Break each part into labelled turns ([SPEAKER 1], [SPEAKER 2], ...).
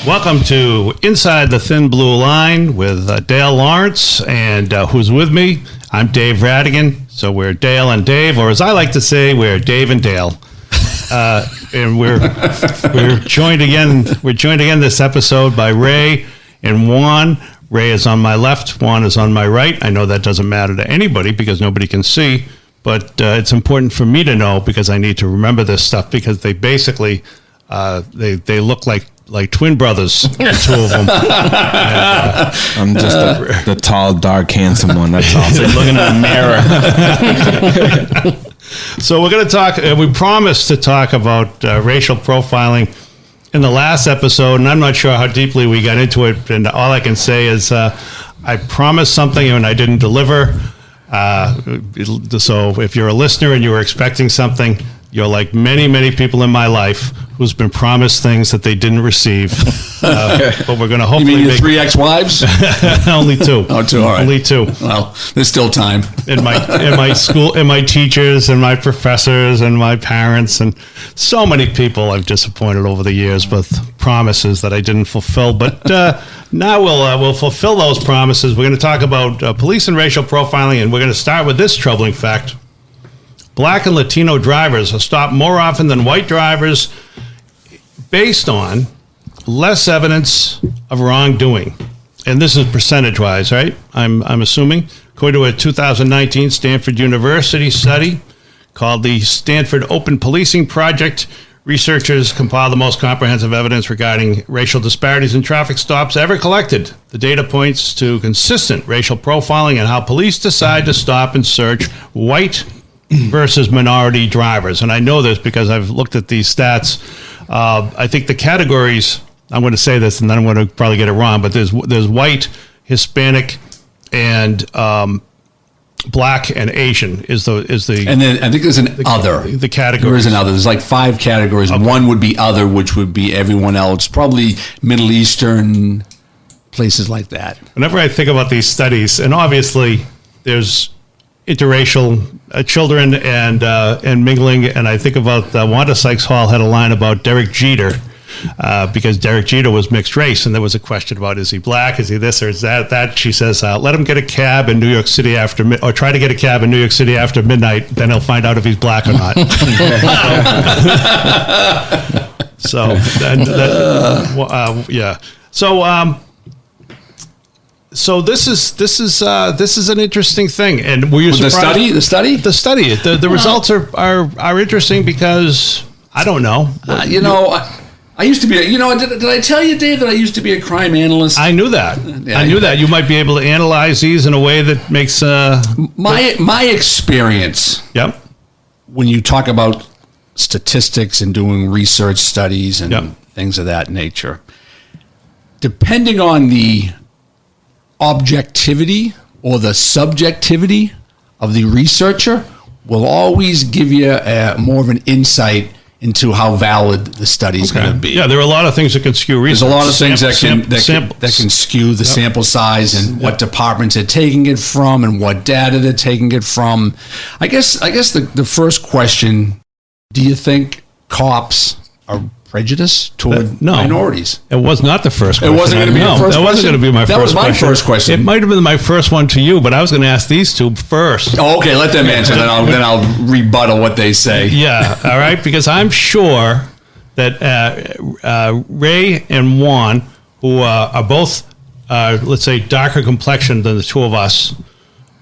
[SPEAKER 1] Welcome to Inside the Thin Blue Line with Dale Lawrence, and who's with me? I'm Dave Rattigan. So we're Dale and Dave, or as I like to say, we're Dave and Dale. And we're joined again. We're joined again this episode by Ray and Juan. Ray is on my left. Juan is on my right. I know that doesn't matter to anybody because nobody can see, but it's important for me to know because I need to remember this stuff because they basically they look like twin brothers, the two of them.
[SPEAKER 2] I'm just the tall, dark, handsome one. That's all.
[SPEAKER 3] So looking in the mirror.
[SPEAKER 1] So we're going to talk. We promised to talk about racial profiling in the last episode, and I'm not sure how deeply we got into it. And all I can say is I promised something and I didn't deliver. So if you're a listener and you were expecting something, you're like many, many people in my life who's been promised things that they didn't receive. But we're going to hopefully
[SPEAKER 3] You mean your 3 ex-wives?
[SPEAKER 1] Only 2.
[SPEAKER 3] Oh, 2, all right.
[SPEAKER 1] Only 2.
[SPEAKER 3] Well, there's still time.
[SPEAKER 1] And my school, and my teachers, and my professors, and my parents, and so many people I've disappointed over the years with promises that I didn't fulfill. But now we'll fulfill those promises. We're going to talk about police and racial profiling, and we're going to start with this troubling fact. Black and Latino drivers are stopped more often than white drivers based on less evidence of wrongdoing. And this is percentage-wise, right? I'm assuming. According to a 2019 Stanford University study called the Stanford Open Policing Project, researchers compiled the most comprehensive evidence regarding racial disparities in traffic stops ever collected. The data points to consistent racial profiling and how police decide to stop and search white versus minority drivers. And I know this because I've looked at these stats. I think the categories, I'm going to say this and then I'm going to probably get it wrong, but there's white, Hispanic, and black and Asian is the
[SPEAKER 3] And then I think there's an other.
[SPEAKER 1] The category.
[SPEAKER 3] There is an other. There's like 5 categories. Okay. One would be other, which would be everyone else, probably Middle Eastern, places like that.
[SPEAKER 1] Whenever I think about these studies, and obviously there's interracial children and mingling, and I think about Wanda Sykes Hall had a line about Derek Jeter because Derek Jeter was mixed race, and there was a question about is he black, is he this or is that. She says let him get a cab in New York City or try to get a cab in New York City after midnight, then he'll find out if he's black or not. So yeah. So this is an interesting thing, and were you surprised?
[SPEAKER 3] The study.
[SPEAKER 1] The results are interesting because I don't know.
[SPEAKER 3] I used to be. Did I tell you, Dave, that I used to be a crime analyst?
[SPEAKER 1] I knew that. Yeah, I knew that you might be able to analyze these in a way that makes
[SPEAKER 3] my experience.
[SPEAKER 1] Yep.
[SPEAKER 3] When you talk about statistics and doing research studies and things of that nature, depending on the objectivity or the subjectivity of the researcher will always give you more of an insight into how valid the study is going to be.
[SPEAKER 1] Yeah, there are a lot of things that can skew research.
[SPEAKER 3] There's a lot of things that can skew the sample size and what departments they're taking it from and what data they're taking it from. I guess the first question, do you think cops are prejudiced toward minorities?
[SPEAKER 1] It was not the first question.
[SPEAKER 3] It wasn't going to be the first question?
[SPEAKER 1] That wasn't going to be my first question.
[SPEAKER 3] That was my first question.
[SPEAKER 1] It might have been my first one to you, but I was going to ask these two first.
[SPEAKER 3] Oh, okay, let them answer, then I'll rebuttal what they say.
[SPEAKER 1] Yeah, all right, because I'm sure that Ray and Juan, who are both, let's say, darker complexioned than the two of us,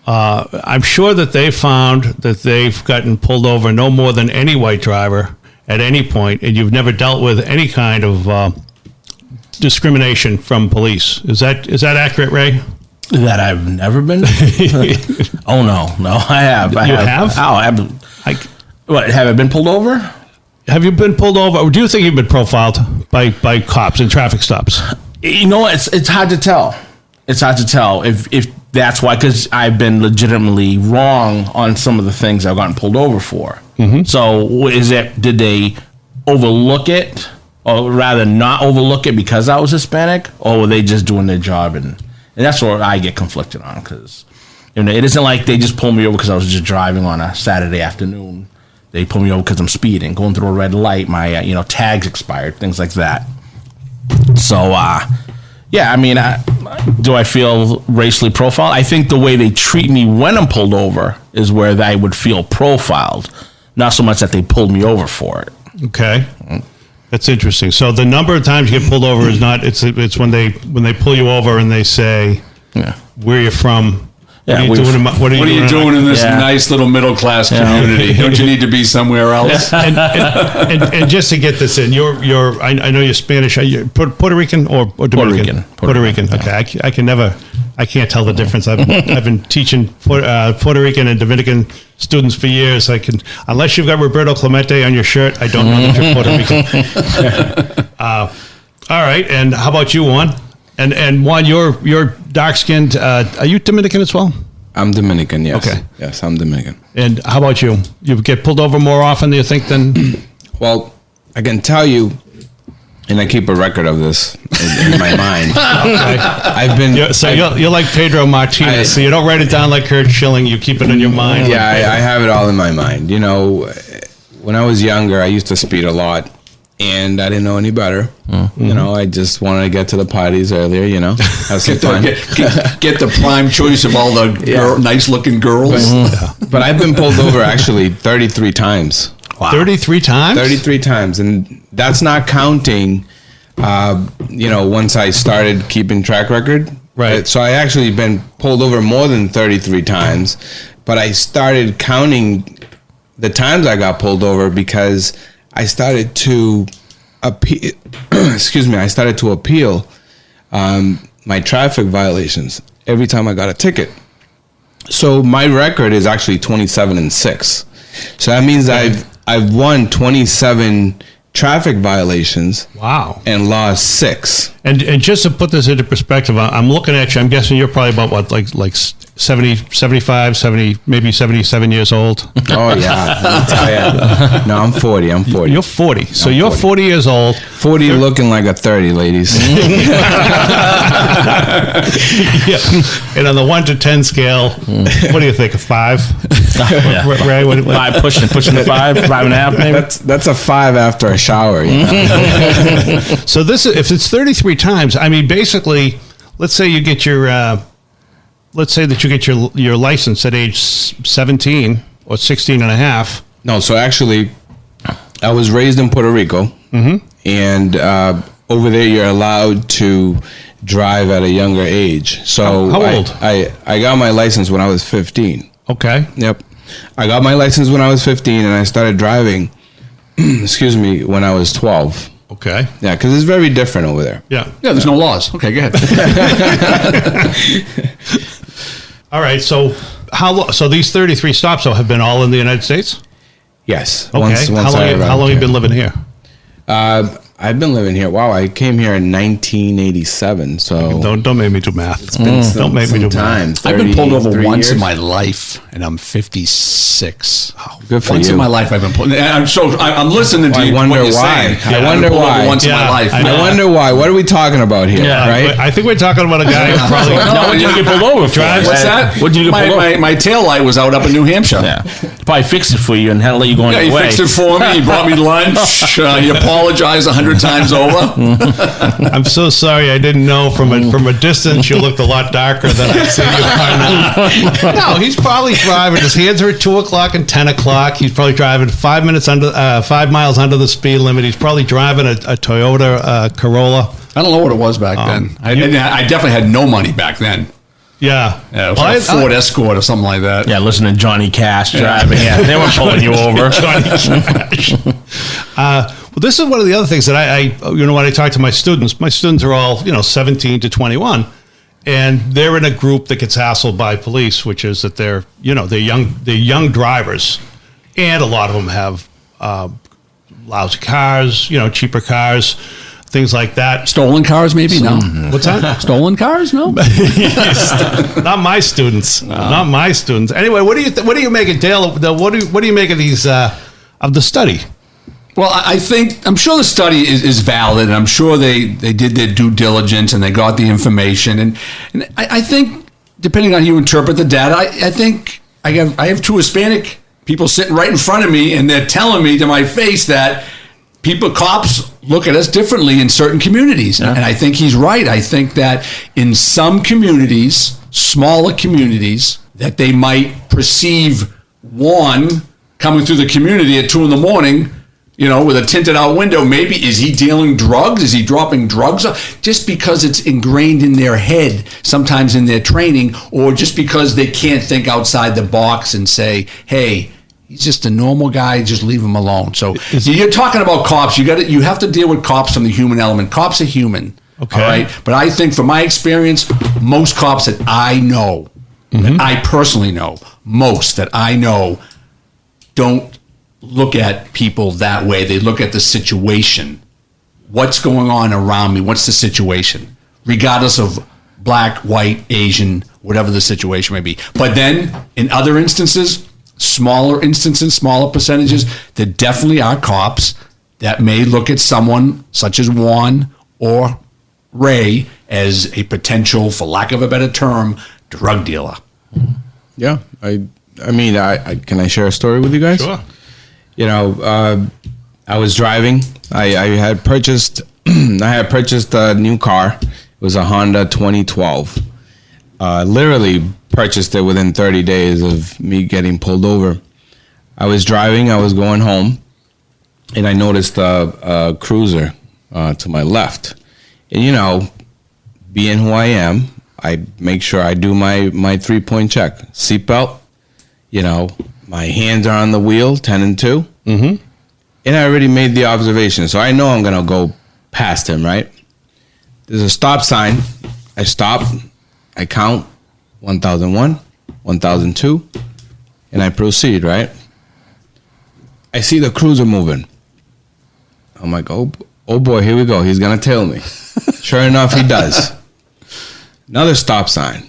[SPEAKER 1] I'm sure that they found that they've gotten pulled over no more than any white driver at any point, and you've never dealt with any kind of discrimination from police. Is that accurate, Ray?
[SPEAKER 4] That I've never been? Oh, no, I have.
[SPEAKER 1] You have?
[SPEAKER 4] Oh, what, have I been pulled over?
[SPEAKER 1] Have you been pulled over? Or do you think you've been profiled by cops in traffic stops?
[SPEAKER 4] You know, it's hard to tell. It's hard to tell if that's why, because I've been legitimately wrong on some of the things I've gotten pulled over for. Mm-hmm. So did they overlook it, or rather not overlook it because I was Hispanic, or were they just doing their job? And that's what I get conflicted on, because it isn't like they just pulled me over because I was just driving on a Saturday afternoon. They pulled me over because I'm speeding, going through a red light, my tags expired, things like that. So, yeah, I mean, do I feel racially profiled? I think the way they treat me when I'm pulled over is where I would feel profiled, not so much that they pulled me over for it.
[SPEAKER 1] Okay. That's interesting. So the number of times you get pulled over is not, it's when they pull you over and they say, where you're from.
[SPEAKER 4] Yeah,
[SPEAKER 1] what are you doing
[SPEAKER 3] in this nice little middle class community? Don't you need to be somewhere else?
[SPEAKER 1] and just to get this in, I know you're Spanish. Are you Puerto Rican or Dominican? Puerto Rican. Okay, I can't tell the difference. I've been teaching Puerto Rican and Dominican students for years. Unless you've got Roberto Clemente on your shirt, I don't know that you're Puerto Rican. All right, and how about you, Juan? And Juan, you're dark-skinned. Are you Dominican as well?
[SPEAKER 2] I'm Dominican, yes.
[SPEAKER 1] Okay.
[SPEAKER 2] Yes, I'm Dominican.
[SPEAKER 1] And how about you? You get pulled over more often, do you think, than...
[SPEAKER 2] Well, I can tell you, and I keep a record of this in my mind.
[SPEAKER 1] Okay. You're like Pedro Martinez. So you don't write it down like Kurt Schilling. You keep it in your mind.
[SPEAKER 2] Yeah, I have it all in my mind. You know, when I was younger, I used to speed a lot. And I didn't know any better. Mm-hmm. You know, I just wanted to get to the parties earlier, have some fun.
[SPEAKER 3] Get the prime choice of all the nice-looking girls.
[SPEAKER 2] But I've been pulled over, actually, 33 times.
[SPEAKER 1] Wow. 33 times?
[SPEAKER 2] 33 times. And that's not counting, once I started keeping track record.
[SPEAKER 1] Right.
[SPEAKER 2] So I actually been pulled over more than 33 times. But I started counting the times I got pulled over because... I started to appeal. I started to appeal my traffic violations every time I got a ticket. So my record is actually 27-6. So that means I've won 27 traffic violations.
[SPEAKER 1] Wow.
[SPEAKER 2] And lost 6.
[SPEAKER 1] And just to put this into perspective, I'm looking at you. I'm guessing you're probably about what, like 70, 75, 70, maybe 77 years old.
[SPEAKER 2] Oh, yeah. Let me tell you. No, I'm 40.
[SPEAKER 1] You're 40. So you're 40 years old.
[SPEAKER 2] 40 looking like a 30, ladies.
[SPEAKER 1] Yeah. And on the 1 to 10 scale, what do you think, a 5? Ray, what?
[SPEAKER 4] 5, pushing the 5, 5.5 maybe?
[SPEAKER 2] That's a 5 after a shower.
[SPEAKER 1] So if it's 33 times, I mean, basically, let's say you get your... let's say that you get your license at age 17 or 16 and a half.
[SPEAKER 2] No, so actually, I was raised in Puerto Rico, and over there you're allowed to drive at a younger age. So
[SPEAKER 1] how old?
[SPEAKER 2] I got my license when I was 15.
[SPEAKER 1] Okay.
[SPEAKER 2] Yep. I got my license when I was 15, and I started driving, when I was 12.
[SPEAKER 1] Okay.
[SPEAKER 2] Yeah, because it's very different over there.
[SPEAKER 3] Yeah, there's no laws. Okay, go ahead.
[SPEAKER 1] All right, so so these 33 stops have been all in the United States?
[SPEAKER 2] Yes.
[SPEAKER 1] Okay. How long have you been living here?
[SPEAKER 2] I've been living here. Wow, I came here in 1987. So
[SPEAKER 1] don't make me do math.
[SPEAKER 2] It's been
[SPEAKER 1] don't make me do math.
[SPEAKER 3] I've been pulled over once in my life, and I'm 56.
[SPEAKER 2] Oh, good for
[SPEAKER 3] once
[SPEAKER 2] you.
[SPEAKER 3] in my life, I've been pulled. I'm listening to you.
[SPEAKER 2] I wonder
[SPEAKER 3] what you're
[SPEAKER 2] why.
[SPEAKER 3] Saying.
[SPEAKER 2] I wonder why.
[SPEAKER 3] Once in my life.
[SPEAKER 2] I wonder why. What are we talking about here?
[SPEAKER 1] Yeah,
[SPEAKER 2] right?
[SPEAKER 1] I think we're talking about a guy who probably.
[SPEAKER 4] What did you get pulled over for?
[SPEAKER 3] What's that?
[SPEAKER 4] What did you get pulled over?
[SPEAKER 3] My tail light was out up in New Hampshire.
[SPEAKER 4] Yeah. Probably fixed it for you and had to let you go on your way.
[SPEAKER 3] He fixed it for me. He brought me lunch. He apologized 100 times over.
[SPEAKER 1] I'm so sorry. I didn't know from a distance you looked a lot darker than I see you by now. No, he's probably driving. His hands are at 2:00 and 10:00. He's probably driving 5 miles under the speed limit. He's probably driving a Toyota Corolla.
[SPEAKER 3] I don't know what it was back then. I definitely had no money back then.
[SPEAKER 1] Yeah.
[SPEAKER 3] It was like a Ford Escort or something like that.
[SPEAKER 4] Yeah, listen to Johnny Cash driving. Yeah, they weren't pulling you over.
[SPEAKER 1] Johnny Cash. Well, this is one of the other things that I when I talk to my students are all, 17 to 21, and they're in a group that gets hassled by police, which is that they're young drivers, and a lot of them have lousy cars, cheaper cars, things like that.
[SPEAKER 3] Stolen cars, maybe? No.
[SPEAKER 1] What's that?
[SPEAKER 3] Stolen cars? No.
[SPEAKER 1] Not my students. Not my students. Anyway, what do you make of Dale? What do you make of these of the study?
[SPEAKER 3] Well, I'm sure the study is valid, and I'm sure they did their due diligence and they got the information. And I think, depending on how you interpret the data, I think I have 2 Hispanic people sitting right in front of me, and they're telling me to my face that cops look at us differently in certain communities. And I think he's right. I think that in some communities, smaller communities, that they might perceive Juan coming through the community at 2 a.m, with a tinted out window. Maybe is he dealing drugs? Is he dropping drugs? Just because it's ingrained in their head, sometimes in their training, or just because they can't think outside the box and say, hey, he's just a normal guy, just leave him alone. So you're talking about cops. You have to deal with cops from the human element. Cops are human. Okay. All right. But I think from my experience, most cops that I know, that I personally know, most that I know, don't look at people that way. They look at the situation. What's going on around me? What's the situation? Regardless of black, white, Asian, whatever the situation may be. But then in other instances, smaller percentages, there definitely are cops that may look at someone such as Juan or Ray as a potential, for lack of a better term, drug dealer.
[SPEAKER 2] Yeah. I mean, can I share a story with you guys?
[SPEAKER 1] Sure.
[SPEAKER 2] I was driving. I had purchased a new car. It was a Honda 2012. Literally purchased it within 30 days of me getting pulled over. I was driving. I was going home, and I noticed a cruiser to my left. And being who I am, I make sure I do my 3-point check. Seatbelt. My hands are on the wheel, 10 and 2. Mm-hmm. And I already made the observation, so I know I'm going to go past him, right? There's a stop sign. I stop. I count 1001, 1002, and I proceed, right? I see the cruiser moving. I'm like, oh boy, here we go. He's going to tail me. Sure enough, he does. Another stop sign.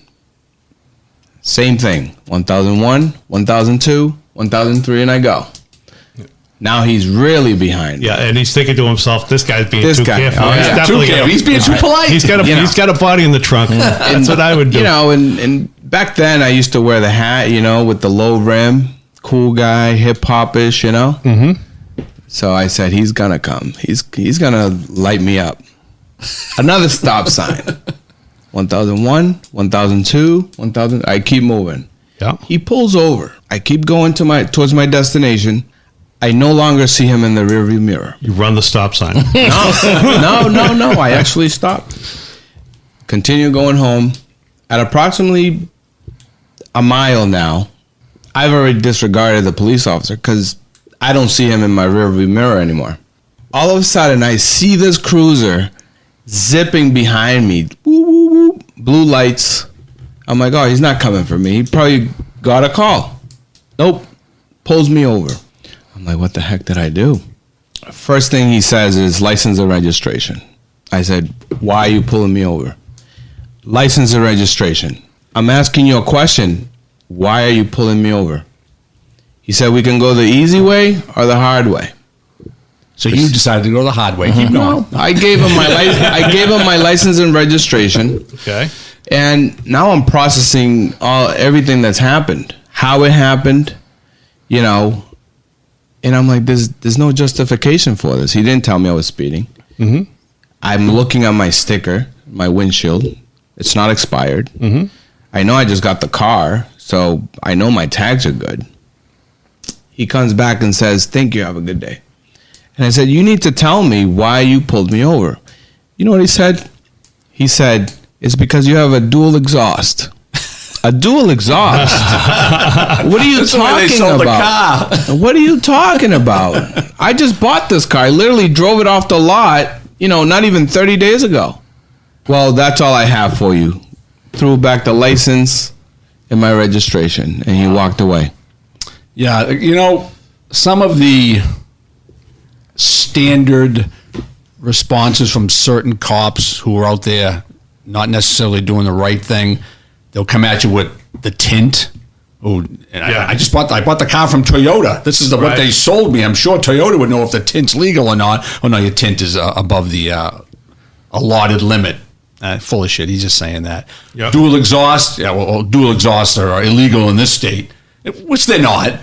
[SPEAKER 2] Same thing. 1001, 1002, 1003, and I go. Now he's really behind.
[SPEAKER 1] Yeah, and he's thinking to himself, "This guy's being too careful.
[SPEAKER 2] Oh,
[SPEAKER 1] he's
[SPEAKER 2] yeah.
[SPEAKER 1] definitely
[SPEAKER 3] He's being too polite.
[SPEAKER 1] He's got a body in the trunk. That's what I would do.
[SPEAKER 2] And back then I used to wear the hat, with the low rim, cool guy, hip hop-ish, Mm-hmm. So I said, he's gonna come. He's gonna light me up. Another stop sign. 1001, 1002, 1000. I keep moving.
[SPEAKER 1] Yeah.
[SPEAKER 2] He pulls over. I keep going towards my destination. I no longer see him in the rearview mirror.
[SPEAKER 1] You run the stop sign.
[SPEAKER 2] No. I actually stopped. Continue going home. At approximately a mile now, I've already disregarded the police officer because I don't see him in my rearview mirror anymore. All of a sudden, I see this cruiser zipping behind me. Woo, woo, woo. Blue lights. I'm like, oh, he's not coming for me. He probably got a call. Nope. Pulls me over. I'm like, what the heck did I do? First thing he says is license and registration. I said, why are you pulling me over? License and registration. I'm asking you a question. Why are you pulling me over? He said, we can go the easy way or the hard way.
[SPEAKER 3] So you decided to go the hard way. Keep going.
[SPEAKER 2] I gave him my license and registration.
[SPEAKER 1] Okay.
[SPEAKER 2] And now I'm processing everything that's happened, how it happened, And I'm like, there's no justification for this. He didn't tell me I was speeding. Mm-hmm. I'm looking at my sticker, my windshield. It's not expired. Mm-hmm. I know I just got the car, so I know my tags are good. He comes back and says, thank you, have a good day. And I said, you need to tell me why you pulled me over. You know what he said? He said, it's because you have a dual exhaust. A dual exhaust? What are you talking about? What are you talking about? I just bought this car. I literally drove it off the lot, not even 30 days ago. Well, that's all I have for you. Threw back the license and my registration, and he walked away.
[SPEAKER 3] Yeah, some of the standard responses from certain cops who are out there not necessarily doing the right thing, they'll come at you with the tint. I bought the car from Toyota. This is what they sold me. I'm sure Toyota would know if the tint's legal or not. Oh no, your tint is above the allotted limit. Full of shit. He's just saying that. Yep. Dual exhaust. Yeah, well, dual exhausts are illegal in this state, which they're not.